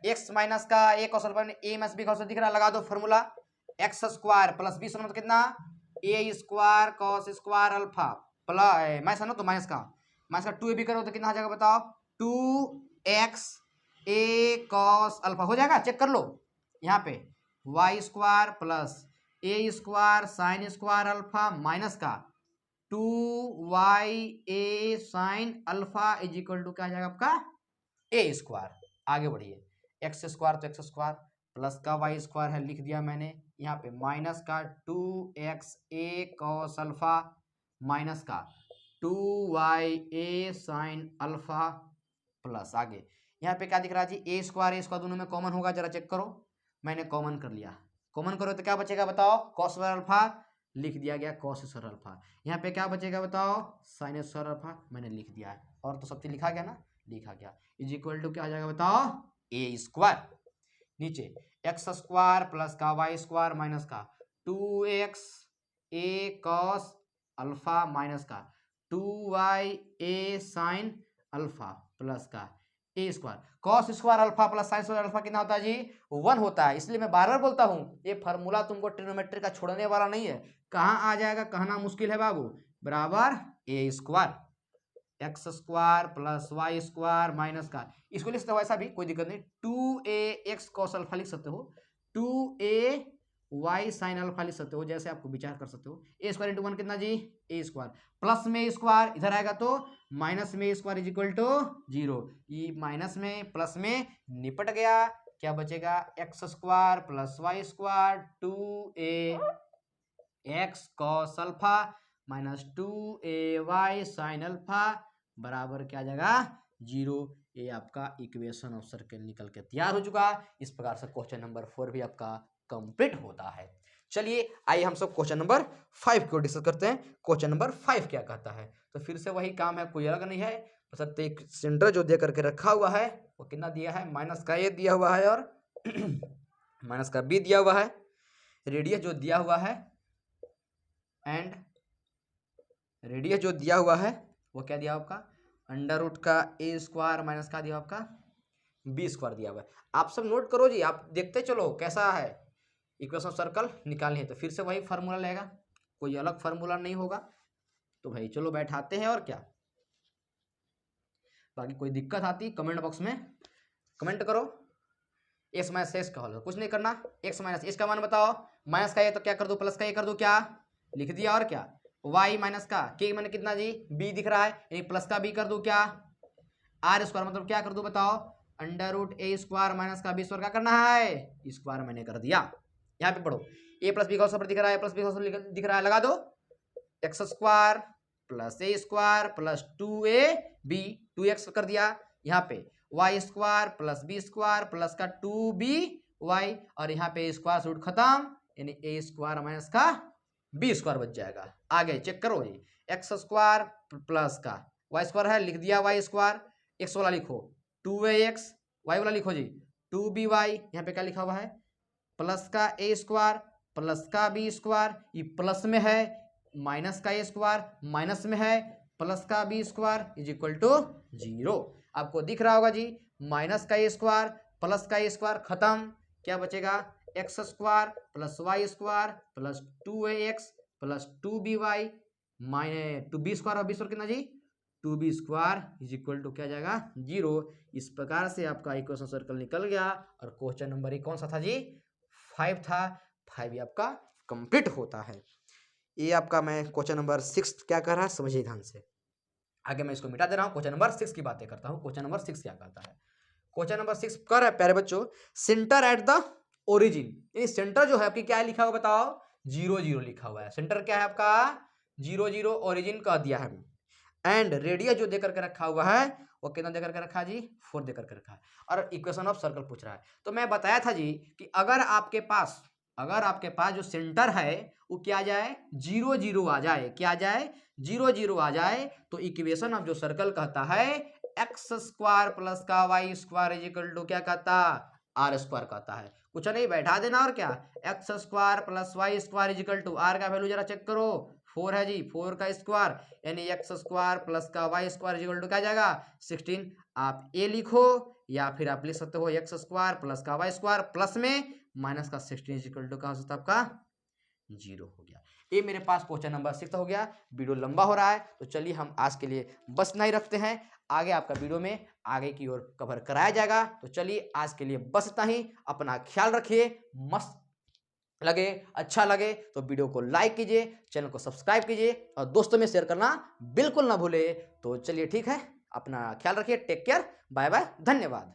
A: x माइनस का a cos alpha a minus b cos दिख रहा है, लगा दो formula, x square plus b मतलब कितना a square cos square alpha plus minus है ना, तो माइनस का 2ab करो तो कितना आ जाएगा बताओ 2x a cos अल्फा हो जाएगा, चेक कर लो यहाँ पे, y square plus a square sine square alpha minus का 2y a sine alpha is equal to क्या आ जाएगा आपका a स्क्वायर। आगे बढ़िए, एक्स स्क्वायर तो एक्स स्क्वायर प्लस का वाई स्क्वायर है, लिख दिया मैंने, यहाँ पे माइनस का 2x a cos alpha minus का 2y a sine alpha plus आगे यहाँ पे क्या दिख रहा है जी ए स्क्वायर दोनों में कॉमन होगा, जरा चेक करो, मैंने कॉमन कर लिया, कॉमन करो तो क्या बचेगा बताओ cos स्क्वायर अल्फा, लिख दिया गया cos स्क्वायर अल्फा, यहाँ पे क्या बचेगा बताओ sin स्क्वायर अल्फा, मैंने लिख दिया है, और तो सब चीज लिखा गया ना, लिखा गया, इज इक्वल टू क्या आ जाएगा बताओ ए स्क्वायर, नीचे एक्स स्क्वायर प्लस का वाई स्क्वायर माइनस का 2x a cos alpha minus का 2y a sine alpha plus का a square, cos square alpha plus sine square alpha कितना होता है जी 1 होता है, इसलिए मैं बार बार बोलता हूं ये फार्मूला तुमको ट्रिग्नोमेट्री का छोड़ने वाला नहीं है, कहां आ जाएगा कहना मुश्किल है बाबू, बराबर a square x square plus y square minus का, इसको लिख सकते हो ऐसा भी कोई दिक्कत नहीं, 2a x cos अल्फा लिख सकते हो, 2a y साइन अल्फा लिख सकते हो, जैसे आपको विचार कर सकते हो, ए स्क्वायर इंटू 1 कितना जी ए स्क्वायर प्लस में स्क्वायर इधर आएगा तो माइनस में स्क्वायर इज इक्वल टू 0, ये माइनस में प्लस में निपट गया, क्या बचेगा x square plus y square 2a x cos alpha minus 2ay sine alpha बराबर क्या आ जाएगा 0, ये आपका इक्वेशन ऑफ सर्कल निकल के तैयार हो चुका। इस प्रकार से क्वेश्चन नंबर 4 भी आपका कंप्लीट होता है। चलिए आइए हम सब क्वेश्चन नंबर 5 को डिस्कस करते हैं। क्वेश्चन नंबर 5 क्या कहता है, तो फिर से वही काम है, कोई अलग नहीं है, बस एक सेंटर जो दे करके रखा हुआ है वो कितना दिया है, माइनस का ए दिया हुआ है और माइनस का बी दिया हुआ है, रेडियस जो दिया हुआ है एंड रेडियस जो दिया हुआ है वो क्या दिया आपका अंडर रूट का ए स्क्वायर माइनस का दिया आपका बी स्क्वायर दिया हुआ है। आप सब नोट करो जी, आप देखते चलो कैसा है, इक्वेशन सर्कल निकालनी है तो फिर से वही फार्मूला लेगा, कोई अलग फार्मूला नहीं होगा, तो भाई चलो बैठाते हैं और क्या, बाकी कोई दिक्कत आती कमेंट बॉक्स में कमेंट करो। एक्स माइनस एक्स का होल कुछ नहीं करना, एक्स माइनस एक्स का मान बताओ, माइनस का ए तो क्या कर दो प्लस का ए कर दो, क्या लिख दिया और क्या वाई माइनस का के मैंने कितना जी बी दिख रहा है, यानी प्लस का बी कर दूं क्या, आर स्क्वायर मतलब क्या कर दूं बताओ, अंडर रूट ए स्क्वायर माइनस का बी स्क्वायर क्या करना है, स्क्वायर मैंने कर दिया। यहाँ पे पढ़ो ए प्लस बी का होल दिख रहा है, प्लस बी का होल दिख रहा है, लगा दो x square plus a square plus 2ab 2x कर दिया, यहाँ पे y square plus b square plus का 2by और यहाँ पे स्क्वायर रूट खत्म, यानी ए स्क्वायर माइनस का बी स्क्वायर बच जाएगा। आगे चेक करो जी, एक्स स्क्वायर प्लस का वाई स्क्वायर है, लिख दिया वाई स्क्वायर, एक्स वाला लिखो 2ax, वाई वाला लिखो जी 2by, यहाँ पे क्या लिखा हुआ है प्लस का ए स्क्वायर प्लस का बी स्क्वायर, ये प्लस में है, माइनस का ए स्क्वायर माइनस में है, प्लस का b square is equal to 0। आपको दिख रहा होगा जी, माइनस का ए स्क्वायर प्लस का ए स्क्वायर खत्म, क्या बचेगा x square plus y square plus 2ax plus 2by minus 2b square, और बी स्क्वायर कितना जी 2b square is equal to क्या जाएगा 0। इस प्रकार से आपका इक्वेशन सर्कल निकल गया, और क्वेश्चन नंबर ही कौन सा था जी 5 था, 5 ही आपका कंप्लीट होता है। ये आपका मैं क्वेश्चन नंबर 6 क्या कर रहा है समझिए ध्यान से। आगे मैं इसको मिटा दे रहा हूँ, क्वेश्चन नंबर 6 की बातें करता हूँ। क्वेश्चन नंबर 6 क्या कहता है, क्वेश्चन नंबर 6 कर रहा है प्यारे बच्चों, सेंटर एट द ओरिजिन, यानी सेंटर जो है आपकी क्या लिखा हुआ बताओ 0 0 लिखा हुआ है, सेंटर क्या है आपका 0 0 ओरिजिन कह दिया है, एंड रेडियस जो देकर के रखा हुआ है वो कितना देकर के रखा है जी 4 देकर के रखा है, और इक्वेशन ऑफ सर्कल पूछ रहा है। तो मैं बताया था जी कि अगर आपके पास जो सेंटर है वो क्या आ जाए 0 0 आ जाए, क्या आ जाए 0 0 आ जाए, तो इक्वेशन ऑफ जो सर्कल कहता है एक्स स्क्वायर प्लस का y square is equal to क्या कहता आर स्क्वायर कहता है। कुछ नहीं बैठा देना, और क्या x square plus y square is equal to r का वैल्यू जरा चेक करो 4 है जी, 4 का स्क्वायर यानी एक्स स्क्वायर प्लस का y square is equal to क्या जाएगा 16। आप ए लिखो या फिर आप लिख सकते हो एक्स स्क्वायर प्लस का वाई स्क्वायर प्लस में माइनस का 16 इज इक्वल टू क्या हो सकता है आपका 0 हो गया। ये मेरे पास क्वेश्चन नंबर 6 हो गया। वीडियो लंबा हो रहा है तो चलिए हम आज के लिए बस नहीं रखते हैं, आगे आपका वीडियो में आगे की ओर कवर कराया जाएगा। तो चलिए आज के लिए बस इतना ही, अपना ख्याल रखिए, मस्त लगे अच्छा लगे तो वीडियो को लाइक कीजिए, चैनल को सब्सक्राइब कीजिए और दोस्तों में शेयर करना बिल्कुल ना भूले। तो चलिए ठीक है, अपना ख्याल रखिए, टेक केयर, बाय बाय, धन्यवाद।